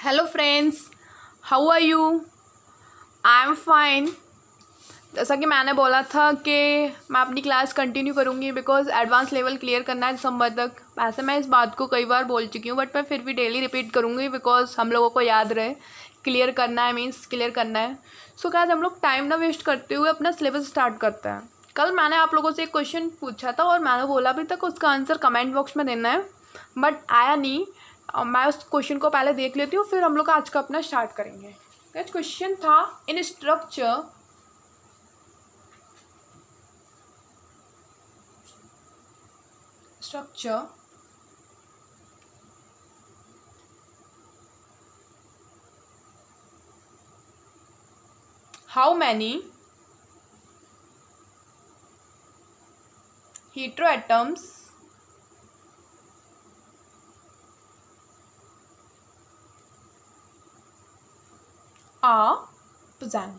Hello friends, how are you? I am fine. जैसा कि मैंने बोला था कि मैं अपनी क्लास कंटिन्यू करूँगी बिकॉज एडवांस लेवल क्लियर करना है दिसंबर तक। वैसे मैं इस बात को कई बार बोल चुकी हूँ बट मैं फिर भी डेली रिपीट करूँगी बिकॉज हम लोगों को याद रहे। क्लियर करना है मीन्स क्लियर करना है। सो गाइस, हम लोग टाइम ना वेस्ट करते हुए अपना सिलेबस स्टार्ट करते हैं। कल मैंने आप लोगों से एक क्वेश्चन पूछा था और मैंने बोला भी था कि उसका आंसर कमेंट बॉक्स में देना है, बट आया नहीं। मैं उस क्वेश्चन को पहले देख लेती हूँ, फिर हम लोग आज का अपना स्टार्ट करेंगे। क्वेश्चन था, इन structure how many heteroatoms are present?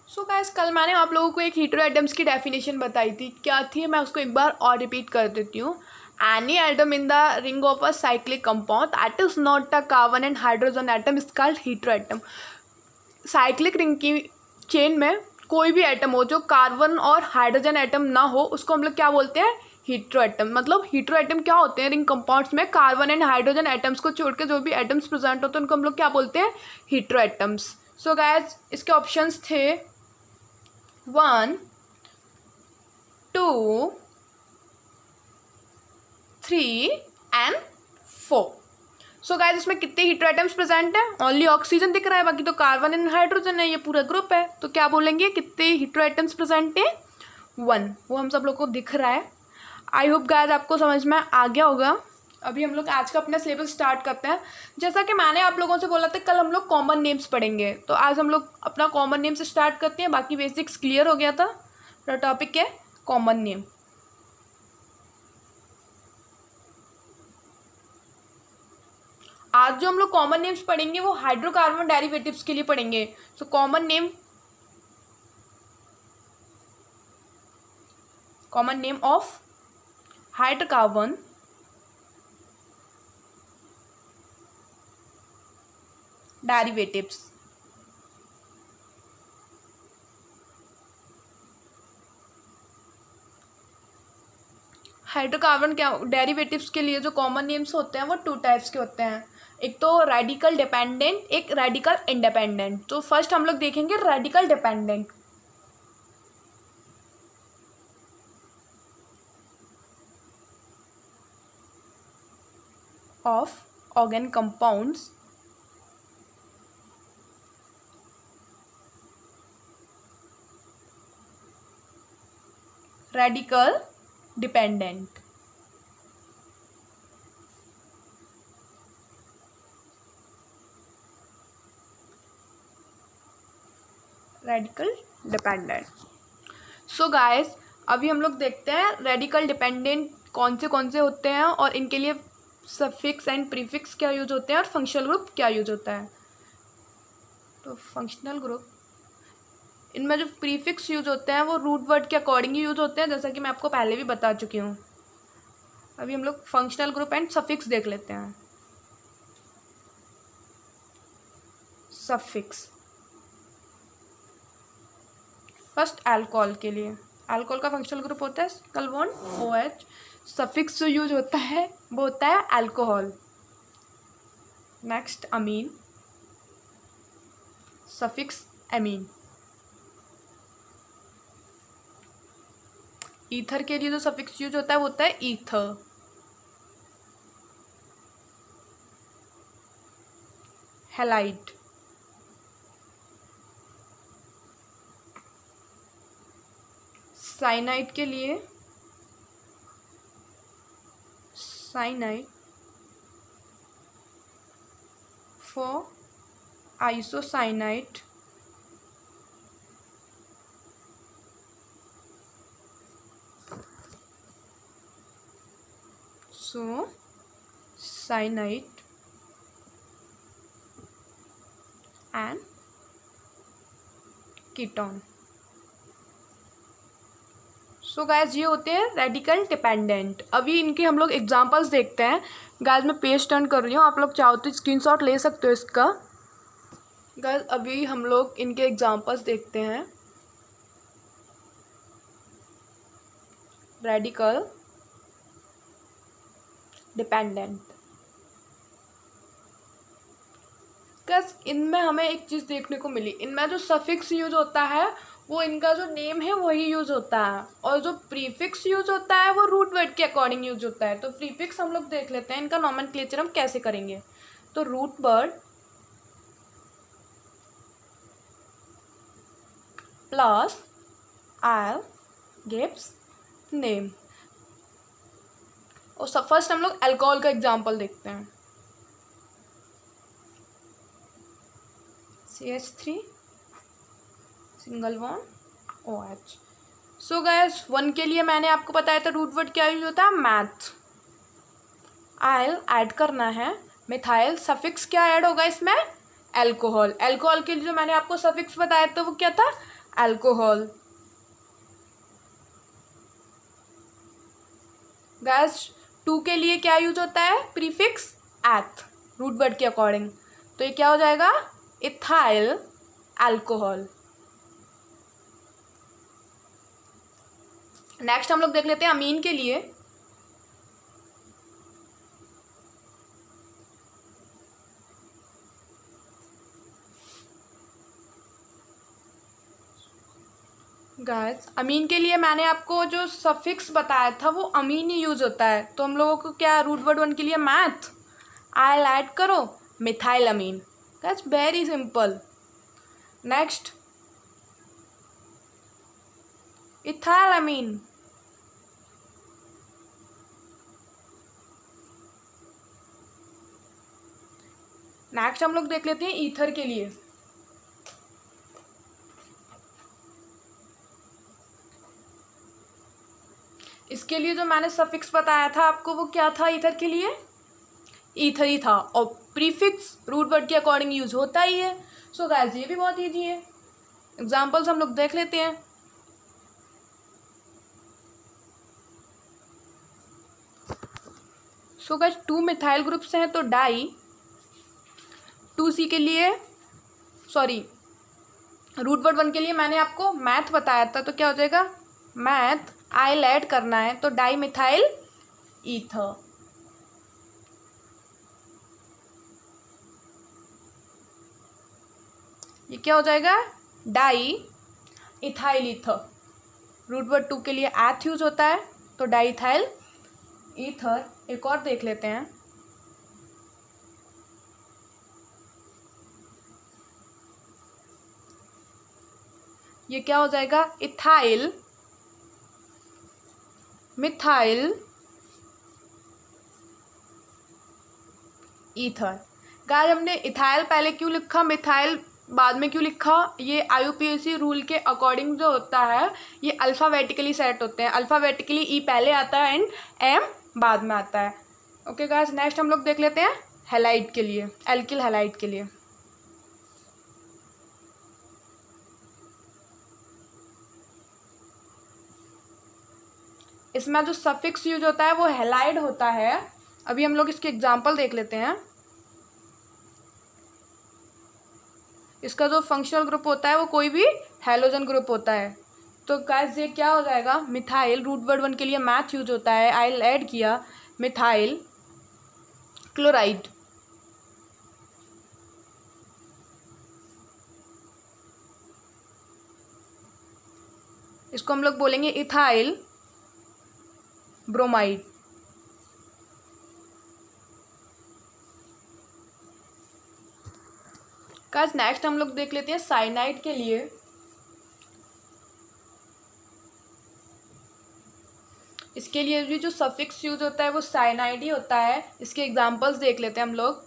So guys, कल मैंने आप लोगों को एक हेटेरोएटम्स की डेफिनेशन बताई थी। क्या थी? मैं उसको एक बार और रिपीट कर देती हूँ। Any atom in the ring of a cyclic compound that is not a carbon and hydrogen atom is called heteroatom. Cyclic ring की चेन में कोई भी एटम हो जो कार्बन और हाइड्रोजन एटम ना हो, उसको हम लोग क्या बोलते हैं? हेटेरोएटम। मतलब हेटेरोएटम क्या होते हैं? रिंग कंपाउंड्स में कार्बन एंड हाइड्रोजन एटम्स को छोड़ के जो भी एटम्स प्रेजेंट होते हैं उनको हम लोग क्या बोलते हैं? हेटेरोएटम्स। सो गाइस, इसके ऑप्शंस थे 1, 2, 3 एंड 4। सो गाइस, इसमें कितने हेटेरोएटम्स प्रेजेंट हैं? ओनली ऑक्सीजन दिख रहा है, बाकी तो कार्बन एंड हाइड्रोजन है, ये पूरा ग्रुप है। तो क्या बोलेंगे? कितने हेटेरोएटम्स प्रेजेंट है? 1। वो हम सब लोग को दिख रहा है। आई होप गाइस आपको समझ में आ गया होगा। अभी हम लोग आज का अपना सिलेबस स्टार्ट करते हैं। जैसा कि मैंने आप लोगों से बोला था, कल हम लोग कॉमन नेम्स पढ़ेंगे, तो आज हम लोग अपना कॉमन नेम से स्टार्ट करते हैं। बाकी बेसिक्स क्लियर हो गया था। टॉपिक है कॉमन नेम। आज जो हम लोग कॉमन नेम्स पढ़ेंगे वो हाइड्रोकार्बन डेरिवेटिव्स के लिए पढ़ेंगे। So common name of hydrocarbon derivatives. Hydrocarbon क्या डेरिवेटिव्स के लिए जो कॉमन नेम्स होते हैं वो 2 टाइप्स के होते हैं। एक तो रेडिकल डिपेंडेंट, एक रेडिकल इंडिपेंडेंट। तो फर्स्ट हम लोग देखेंगे radical dependent. Of organic compounds radical dependent. Radical dependent. So guys, अभी हम लोग देखते हैं रेडिकल डिपेंडेंट कौन से होते हैं और इनके लिए सफिक्स एंड प्रीफिक्स क्या यूज होते हैं और फंक्शनल ग्रुप क्या यूज होता है। तो फंक्शनल ग्रुप, इनमें जो प्रीफिक्स यूज होते हैं वो रूट वर्ड के अकॉर्डिंग यूज होते हैं, जैसा कि मैं आपको पहले भी बता चुकी हूँ। अभी हम लोग फंक्शनल ग्रुप एंड सफिक्स देख लेते हैं। सफिक्स फर्स्ट अल्कोहल के लिए, अल्कोहल का फंक्शनल ग्रुप होता है सिंगल बॉन्ड OH। सफिक्स जो यूज होता है वो होता है अल्कोहल। नेक्स्ट अमीन, सफिक्स एमीन। ईथर के लिए जो सफिक्स यूज होता है वो होता है ईथर। हेलाइड। साइनाइड के लिए cyanide for isocyanide. So cyanide and ketone. So guys ये होते हैं रेडिकल डिपेंडेंट। अभी इनके हम लोग एग्जांपल्स देखते हैं। गाइस मैं पेज टर्न कर रही हूँ, आप लोग चाहो तो स्क्रीनशॉट ले सकते हो इसका। गाइस अभी हम लोग इनके एग्जांपल्स देखते हैं। Radical dependent. गाइस इनमें हमें एक चीज़ देखने को मिली, इनमें जो सफिक्स यूज होता है वो इनका जो नेम है वही यूज होता है, और जो प्रीफिक्स यूज होता है वो रूट वर्ड के अकॉर्डिंग यूज होता है। तो प्रीफिक्स हम लोग देख लेते हैं, इनका नॉमेनक्लेचर हम कैसे करेंगे। तो root word plus L gives name. और फर्स्ट हम लोग अल्कोहल का एग्जांपल देखते हैं। CH3 single bond OH। So guys 1 के लिए मैंने आपको बताया था रूट वर्ड क्या यूज होता है, मैथ। आयल ऐड करना है, मिथाइल सफिक्स क्या ऐड होगा इसमें, अल्कोहल। अल्कोहल के लिए जो मैंने आपको सफिक्स बताया था वो क्या था, अल्कोहल। गाइस 2 के लिए क्या यूज होता है, प्रीफिक्स एथ, रूट वर्ड के अकॉर्डिंग। तो ये क्या हो जाएगा, इथाइल अल्कोहल। नेक्स्ट हम लोग देख लेते हैं अमीन के लिए। गाइस अमीन के लिए मैंने आपको जो सफिक्स बताया था वो अमीन ही यूज होता है। तो हम लोगों को क्या, रूट वर्ड 1 के लिए मैथ, आयल ऐड करो, methyl amine. Guys very simple. Next ethyl amine. Next हम लोग देख लेते हैं ईथर के लिए। इसके लिए जो मैंने सफिक्स बताया था आपको वो क्या था, ईथर के लिए ईथर ही था, और प्रीफिक्स रूट वर्ड के अकॉर्डिंग यूज होता ही है। सो गाइस ये भी बहुत ईजी है। एग्जांपल्स हम लोग देख लेते हैं। सो गाइस 2 मिथाइल ग्रुप्स हैं तो डाई, 2C के लिए सॉरी रूट वर्ड 1 के लिए मैंने आपको मैथ बताया था, तो क्या हो जाएगा, मैथ आयल ऐड करना है तो डाई मिथाइल ईथर। ये क्या हो जाएगा, diethyl ether. Root word 2 के लिए एथ यूज होता है तो डाई इथाइल ईथर। एक और देख लेते हैं। ये क्या हो जाएगा, इथाइल मिथाइल ईथर। गाइस हमने इथाइल पहले क्यों लिखा, मिथाइल बाद में क्यों लिखा, ये IUPAC रूल के अकॉर्डिंग जो होता है ये अल्फ़ाबेटिकली सेट होते हैं। अल्फ़ाबेटिकली ई पहले आता है एंड एम बाद में आता है। ओके गाइस नेक्स्ट हम लोग देख लेते हैं हैलाइड के लिए, एल्किल हैलाइड के लिए। इसमें जो सफिक्स यूज होता है वो हैलाइड होता है। अभी हम लोग इसके एग्जांपल देख लेते हैं। इसका जो फंक्शनल ग्रुप होता है वो कोई भी हैलोजन ग्रुप होता है। तो गाइस ये क्या हो जाएगा, मिथाइल रूट वर्ड 1 के लिए मैथ यूज होता है, आयल ऐड किया, मिथाइल क्लोराइड। इसको हम लोग बोलेंगे इथाइल ब्रोमाइड। गाइस नेक्स्ट हम लोग देख लेते हैं साइनाइड के लिए। इसके लिए भी जो सफिक्स यूज होता है वो साइनाइड ही होता है। इसके एग्जांपल्स देख लेते हैं हम लोग।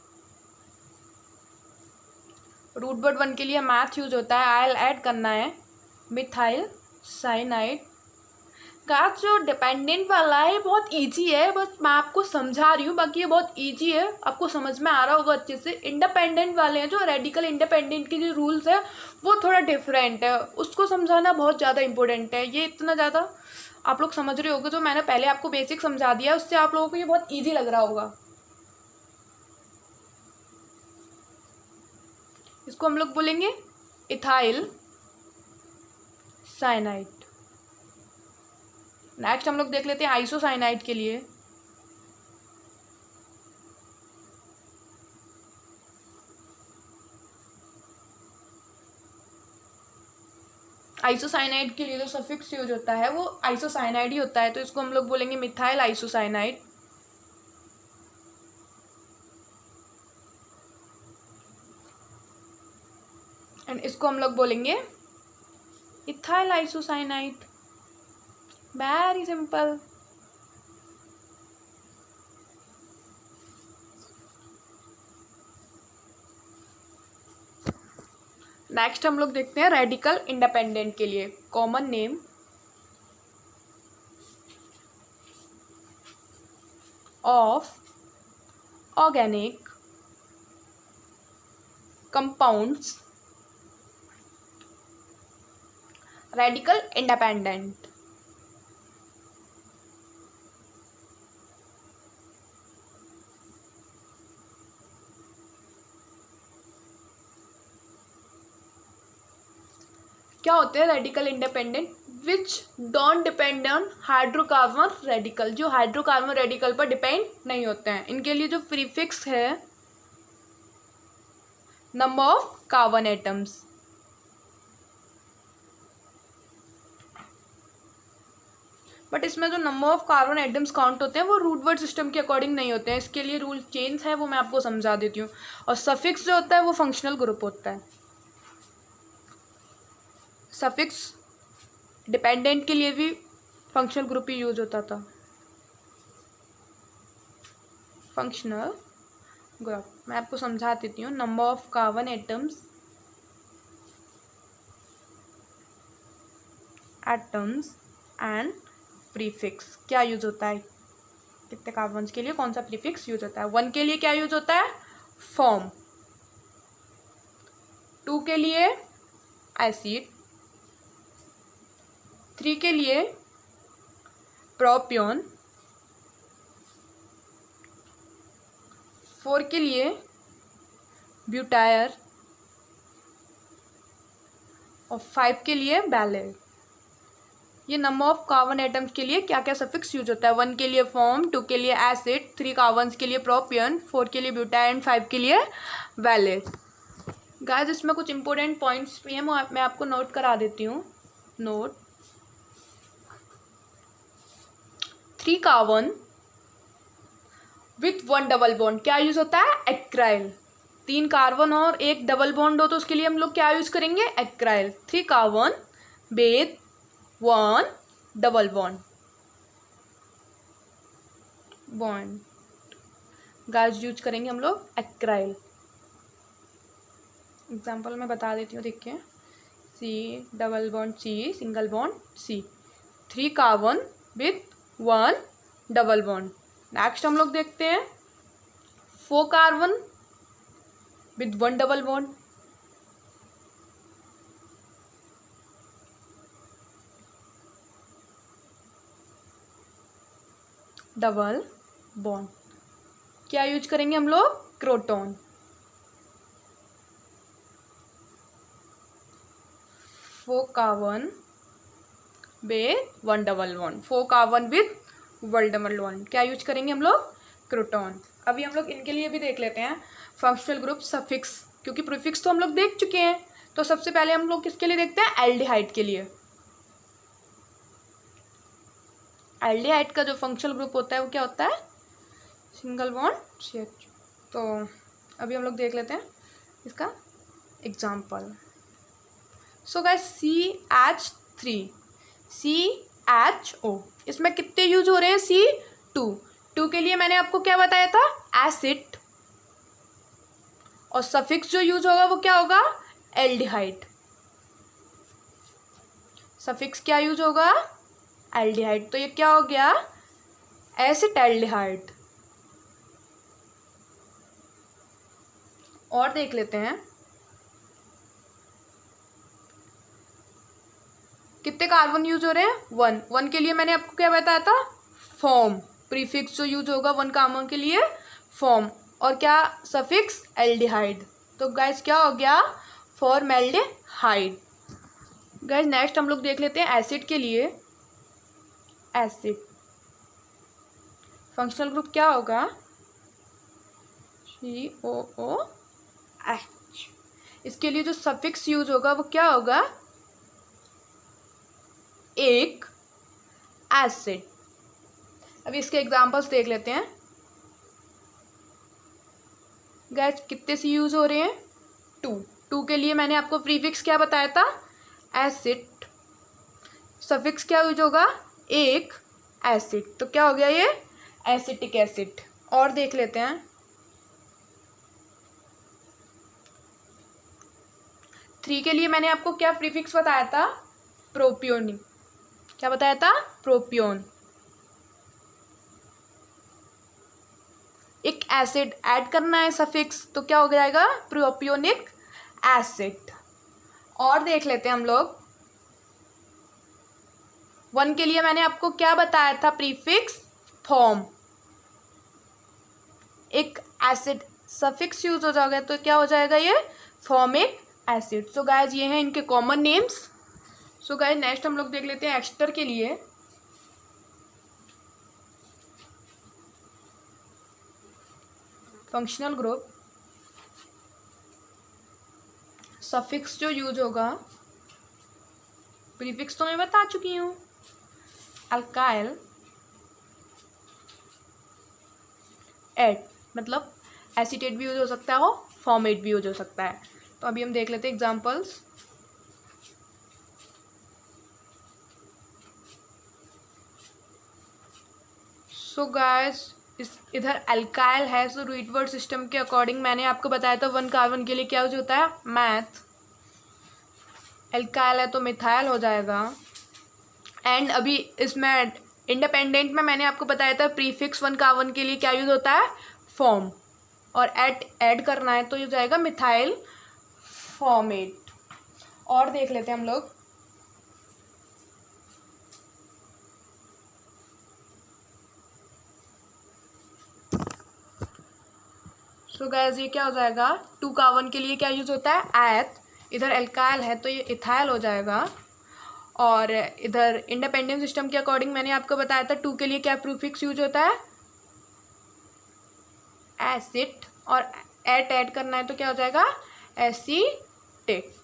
रूट वर्ड 1 के लिए मैथ यूज होता है, आयल ऐड करना है, मिथाइल साइनाइड। गाइस जो डिपेंडेंट वाला है बहुत इजी है, बस मैं आपको समझा रही हूँ, बाकी ये बहुत इजी है, आपको समझ में आ रहा होगा अच्छे से। इंडिपेंडेंट वाले हैं जो रेडिकल इंडिपेंडेंट के जो रूल्स है वो थोड़ा डिफरेंट है, उसको समझाना बहुत ज़्यादा इंपॉर्टेंट है। ये इतना ज़्यादा आप लोग समझ रहे होगे, जो मैंने पहले आपको बेसिक समझा दिया उससे आप लोगों को ये बहुत ईजी लग रहा होगा। इसको हम लोग बोलेंगे इथाइल साइनाइड। नेक्स्ट हम लोग देख लेते हैं आइसोसाइनाइड के लिए। आइसोसाइनाइड के लिए जो सफिक्स यूज होता है वो आइसोसाइनाइड ही होता है, तो इसको हम लोग बोलेंगे मिथाइल आइसोसाइनाइड। एंड इसको हम लोग बोलेंगे ethyl isocyanide. Very simple. Next हम लोग देखते हैं रेडिकल इंडिपेंडेंट के लिए। Common name of organic compounds radical independent. क्या होते हैं radical independent? Which don't depend on hydrocarbon radical, जो हाइड्रोकार्बन रेडिकल पर डिपेंड नहीं होते हैं। इनके लिए जो प्रीफिक्स है number of carbon atoms. But इसमें जो number of carbon atoms count होते हैं वो रूट वर्ड सिस्टम के अकॉर्डिंग नहीं होते हैं। इसके लिए रूल चेंज है, वो मैं आपको समझा देती हूँ। और सफिक्स जो होता है वो फंक्शनल ग्रुप होता है। सफिक्स डिपेंडेंट के लिए भी फंक्शनल ग्रुप ही यूज होता था। फंक्शनल ग्रुप मैं आपको समझा देती हूँ। Number of carbon atoms and prefix क्या यूज होता है, कितने कार्बन्स के लिए कौन सा प्रीफिक्स यूज होता है। 1 के लिए क्या यूज होता है? फॉर्म। 2 के लिए एसिड। 3 के लिए प्रोपियोन। 4 के लिए ब्यूटायर और 5 के लिए बैलेट। ये नंबर ऑफ कार्बन एटम्स के लिए क्या क्या सफिक्स यूज होता है। 1 के लिए फॉर्म, 2 के लिए एसिड, 3 कार्बन्स के लिए प्रोपियन, 4 के लिए ब्यूटायर एंड 5 के लिए वैलेट। गाइस इसमें कुछ इंपॉर्टेंट पॉइंट्स भी हैं, मैं आपको नोट करा देती हूँ। Note 3 carbon with 1 double bond क्या यूज होता है? एक्राइल। 3 कार्बन और 1 डबल बॉन्ड हो तो उसके लिए हम लोग क्या यूज करेंगे? एक्राइल। 3 carbon with 1 double bond guys use करेंगे हम लोग एक्राइल। एग्जाम्पल मैं बता देती हूँ, देखिए। C double bond C, single bond C, 3 carbon with 1 double bond. Next हम लोग देखते हैं 4 carbon with 1 double bond. Double bond क्या यूज करेंगे हम लोग? Croton. 4 carbon with 1 double bond. 4 carbon with 1 double bond क्या यूज करेंगे हम लोग? क्रोटोन। अभी हम लोग इनके लिए भी देख लेते हैं फंक्शनल ग्रुप सफिक्स, क्योंकि प्रीफिक्स तो हम लोग देख चुके हैं। तो सबसे पहले हम लोग किसके लिए देखते हैं? एल्डिहाइड के लिए। एल्डिहाइड का जो फंक्शनल ग्रुप होता है वो क्या होता है? Single bond CH। तो अभी हम लोग देख लेते हैं इसका example. So guys CH3 CHO, इसमें कितने यूज हो रहे हैं? C2 के लिए मैंने आपको क्या बताया था? एसिड। और सफिक्स जो यूज होगा वो क्या होगा? एल्डिहाइड। सफिक्स क्या यूज होगा? एल्डिहाइड। तो ये क्या हो गया? एसिटाल्डिहाइड। और देख लेते हैं कितने कार्बन यूज हो रहे हैं? 1। 1 के लिए मैंने आपको क्या बताया था? फॉर्म। प्रीफिक्स जो यूज होगा 1 कार्बन के लिए फॉर्म, और क्या सफिक्स? एल्डिहाइड। तो गाइज क्या हो गया? फॉर्मेल्डिहाइड। गाइज नेक्स्ट हम लोग देख लेते हैं एसिड के लिए। एसिड फंक्शनल ग्रुप क्या होगा? COOH। इसके लिए जो सफिक्स यूज होगा वो क्या होगा? एक एसिड। अभी इसके एग्जांपल्स देख लेते हैं। गाइस कितने से यूज हो रहे हैं? 2। 2 के लिए मैंने आपको प्रीफिक्स क्या बताया था? एसिड। सफिक्स क्या यूज होगा? एक एसिड। तो क्या हो गया ये? Acetic acid. और देख लेते हैं। 3 के लिए मैंने आपको क्या प्रीफिक्स बताया था? प्रोपियोनिक। क्या बताया था? प्रोपियोन। एक एसिड ऐड करना है सफिक्स, तो क्या हो जाएगा? Propionic acid. और देख लेते हैं हम लोग। 1 के लिए मैंने आपको क्या बताया था? Prefix form. एक एसिड सफिक्स यूज हो जाएगा तो क्या हो जाएगा ये? Formic acid. सो गाइज ये हैं इनके common names. So guys next हम लोग देख लेते हैं एस्टर के लिए। फंक्शनल ग्रुप सफिक्स जो यूज होगा, प्रीफिक्स तो मैं बता चुकी हूँ। अल्काइल एट, मतलब एसीटेट भी यूज हो सकता है हो, फॉर्मेट भी यूज हो सकता है। तो अभी हम देख लेते हैं एग्जांपल्स। सो गाइस इधर अल्काइल है, सो रिटवर्ड सिस्टम के अकॉर्डिंग मैंने आपको बताया था 1 कार्बन के लिए क्या यूज होता है? मैथ। एल्काइल है तो मिथाइल हो जाएगा। एंड अभी इसमें इंडिपेंडेंट में मैंने आपको बताया था प्रीफिक्स 1 कार्बन के लिए क्या यूज होता है? फॉर्म। और ऐड करना है तो ये जाएगा मिथाइल फॉर्मेट। और देख लेते हैं हम लोग। सो गाइस ये क्या हो जाएगा? 2 कार्बन के लिए क्या यूज होता है? एथ। इधर एल्काइल है तो ये इथाइल हो जाएगा। और इधर इंडिपेंडेंट सिस्टम के अकॉर्डिंग मैंने आपको बताया था 2 के लिए क्या प्रीफिक्स यूज होता है? एसिड। और ऐड करना है तो क्या हो जाएगा? एसीटेट।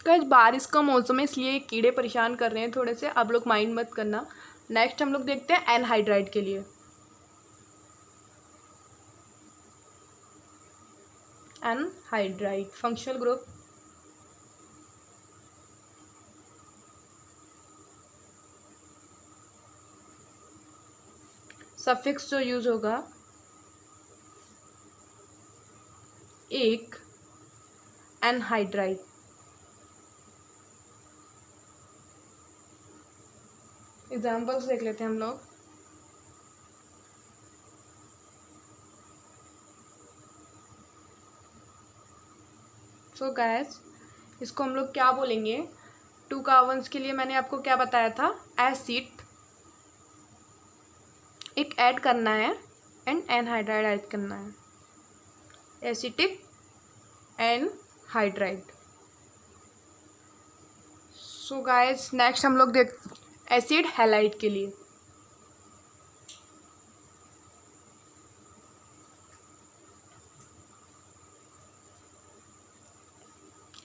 गाइस बारिश का मौसम है इसलिए कीड़े परेशान कर रहे हैं थोड़े से, आप लोग माइंड मत करना। नेक्स्ट हम लोग देखते हैं एनहाइड्राइड के लिए। एनहाइड्राइड फंक्शनल ग्रुप सफिक्स जो यूज होगा एक एनहाइड्राइड। एग्जाम्पल्स देख लेते हैं हम लोग। सो गैस इसको हम लोग क्या बोलेंगे? 2 कार्बन्स के लिए मैंने आपको क्या बताया था? एसिड। एक ऐड करना है एंड एनहाइड्राइड ऐड करना है, acetic anhydride. So guys next हम लोग देख एसिड हैलाइड के लिए।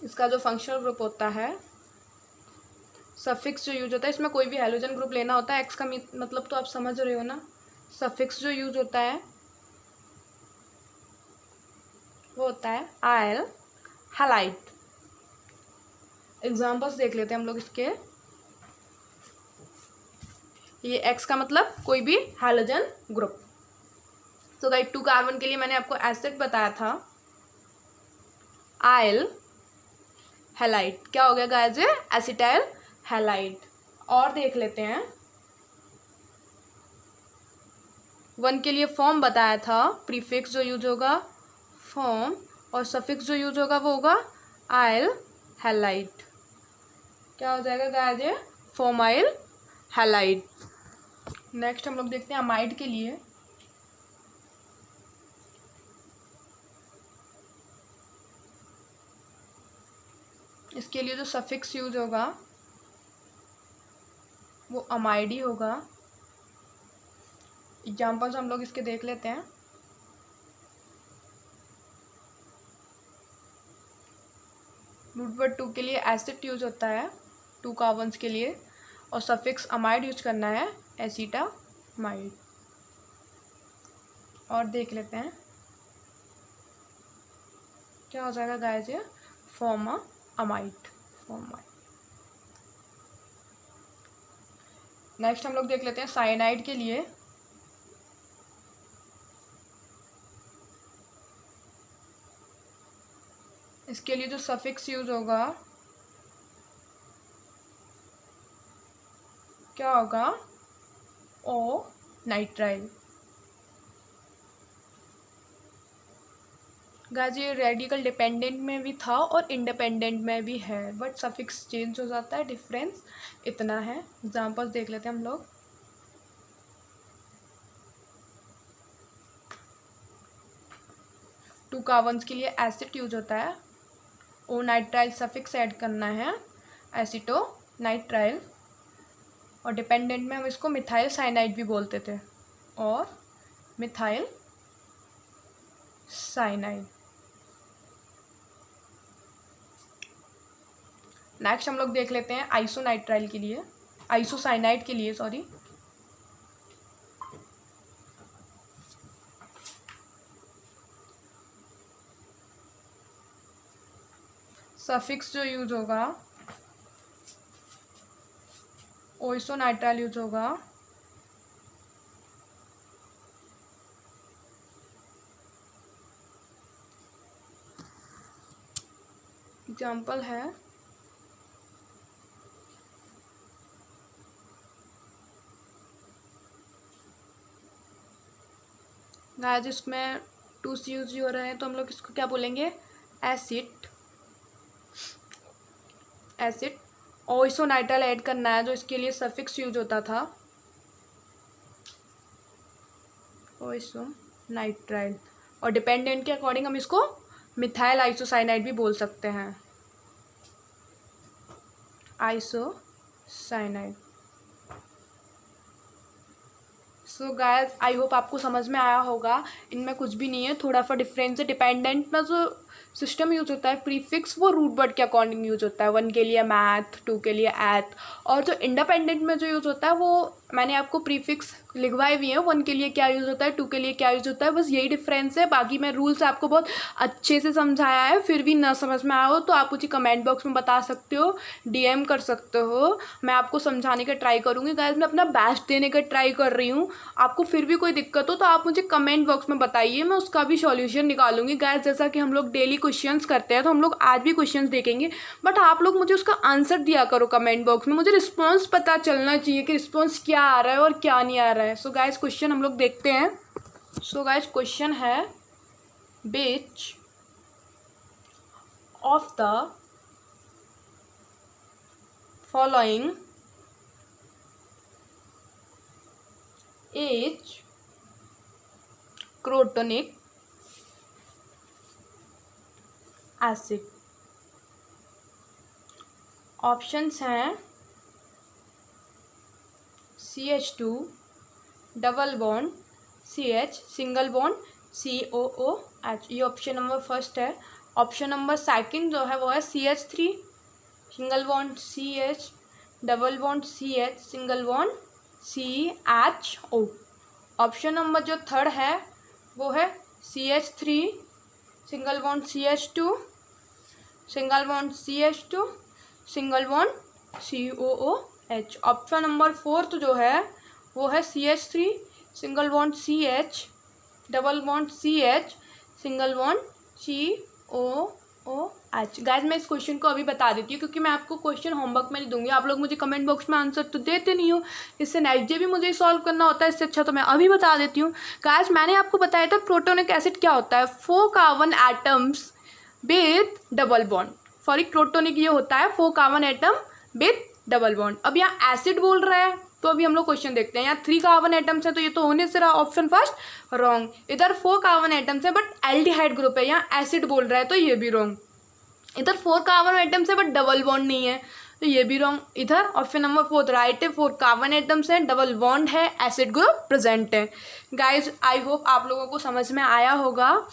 इसका जो फंक्शनल ग्रुप होता है, सफिक्स जो यूज होता है, इसमें कोई भी हैलोजन ग्रुप लेना होता है। एक्स का मतलब तो आप समझ रहे हो ना। सफिक्स जो यूज होता है वो होता है आयल हैलाइड। एग्जाम्पल्स देख लेते हैं हम लोग इसके। ये एक्स का मतलब कोई भी हैलोजन ग्रुप। तो गाइस 2 कार्बन के लिए मैंने आपको एसिड बताया था आयल हैलाइड। क्या हो गया गाइस? Acetyl halide. और देख लेते हैं 1 के लिए फॉर्म बताया था, प्रीफिक्स जो यूज होगा फॉर्म, और सफिक्स जो यूज होगा वो होगा आयल हैलाइड। क्या हो जाएगा गाइस ये फॉर्माइल हैलाइड। नेक्स्ट हम लोग देखते हैं अमाइड के लिए। इसके लिए जो सफिक्स यूज होगा वो अमाइड ही होगा। एग्जाम्पल्स हम लोग इसके देख लेते हैं। रूट वर्ड 2 के लिए एसिड यूज होता है 2 कार्बन्स के लिए, और सफिक्स अमाइड यूज करना है एसीटामाइड। और देख लेते हैं क्या हो जाएगा गाइस ये फॉर्मामाइड। नेक्स्ट हम लोग देख लेते हैं साइनाइड के लिए। इसके लिए जो सफिक्स यूज होगा क्या होगा ओ नाइट्राइल। गाइस ये रेडिकल डिपेंडेंट में भी था और इंडिपेंडेंट में भी है, बट सफिक्स चेंज हो जाता है, डिफरेंस इतना है। एग्जांपल्स देख लेते हैं हम लोग। टू कार्बन्स के लिए एसिड यूज होता है, ओ नाइट्राइल सफिक्स ऐड करना है एसिटो नाइट्राइल, और डिपेंडेंट में हम इसको मिथाइल साइनाइड भी बोलते थे, और मिथाइल साइनाइड। नेक्स्ट हम लोग देख लेते हैं आइसोनाइट्राइल के लिए, आइसोसाइनाइड के लिए सॉरी। सफिक्स जो यूज होगा ओइसोनाइट्राइल यूज होगा, एग्जाम्पल है गाइस इसमें 2 सी यूज हो रहे हैं तो हम लोग इसको क्या बोलेंगे एसिड ओइसोनाइट्राइल ऐड करना है, जो इसके लिए सफिक्स यूज होता था ओइसोनाइट्राइल, और डिपेंडेंट के अकॉर्डिंग हम इसको मिथाइल आइसोसाइनाइड भी बोल सकते हैं, isocyanide. So guys I hope आपको समझ में आया होगा। इनमें कुछ भी नहीं है, थोड़ा सा डिफरेंस है। डिपेंडेंट में जो सिस्टम यूज होता है प्रीफिक्स वो रूट वर्ड के अकॉर्डिंग यूज होता है, 1 के लिए मैथ, 2 के लिए एथ, और जो इंडिपेंडेंट में जो यूज होता है वो मैंने आपको प्रीफिक्स लिखवाए हुए हैं, 1 के लिए क्या यूज़ होता है, 2 के लिए क्या यूज़ होता है, बस यही डिफरेंस है। बाकी मैं रूल्स आपको बहुत अच्छे से समझाया है, फिर भी ना समझ में आया हो तो आप मुझे कमेंट बॉक्स में बता सकते हो, DM कर सकते हो, मैं आपको समझाने का ट्राई करूँगी। गाइस मैं अपना बेस्ट देने का ट्राई कर रही हूँ, आपको फिर भी कोई दिक्कत हो तो आप मुझे कमेंट बॉक्स में बताइए, मैं उसका भी सॉल्यूशन निकालूंगी। गाइस जैसा कि हम लोग डेली क्वेश्चंस करते हैं तो हम लोग आज भी क्वेश्चंस देखेंगे, बट आप लोग मुझे उसका आंसर दिया करो कमेंट बॉक्स में, मुझे रिस्पॉन्स पता चलना चाहिए कि रिस्पॉन्स क्या आ रहा है और क्या नहीं आ रहा है। सो गाइस क्वेश्चन हम लोग देखते हैं। सो गाइस क्वेश्चन है which of the following is crotonic acid. Options हैं CH2 double bond CH single bond COOH, ये ऑप्शन नंबर फर्स्ट है। ऑप्शन नंबर सेकंड जो है वो है CH3 single bond CH double bond CH single bond CHO। Option number जो third है वो है CH3 single bond CH2 single bond CH2 single bond COOH। Option number fourth जो है वो है CH3 single bond CH double bond CH single bond COOH। Guys मैं इस क्वेश्चन को अभी बता देती हूँ क्योंकि मैं आपको क्वेश्चन होमवर्क में नहीं दूंगी, आप लोग मुझे कमेंट बॉक्स में आंसर तो देते नहीं हो, इससे नेक्स्ट डे भी मुझे सॉल्व करना होता है, इससे अच्छा तो मैं अभी बता देती हूँ। गाइस मैंने आपको बताया था क्रोटोनिक एसिड क्या होता है, 4 carbon atoms with double bond. Sorry crotonic ये होता है 4 carbon atom with double bond. अब यहाँ एसिड बोल रहा है तो अभी हम लोग क्वेश्चन देखते हैं। यहाँ 3 कार्बन एटम्स है तो ये तो होने से रहा ऑप्शन फर्स्ट रॉन्ग। इधर 4 कार्बन एटम्स है बट एल्डिहाइड ग्रुप है, यहाँ एसिड बोल रहा है तो ये भी रॉन्ग। इधर 4 कार्बन एटम्स है बट डबल बॉन्ड नहीं है तो ये भी रॉन्ग। इधर ऑप्शन नंबर 4 राइट है, 4 कार्बन एटम्स है, डबल बॉन्ड है, एसिड ग्रुप प्रेजेंट है। गाइज आई होप आप लोगों को समझ में आया होगा।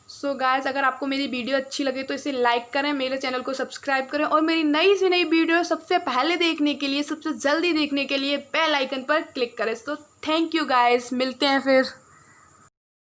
सो गाइज अगर आपको मेरी वीडियो अच्छी लगे तो इसे लाइक करें, मेरे चैनल को सब्सक्राइब करें और मेरी नई से नई वीडियो सबसे पहले देखने के लिए, सबसे जल्दी देखने के लिए बेल आइकन पर क्लिक करें। तो थैंक यू गाइज, मिलते हैं फिर।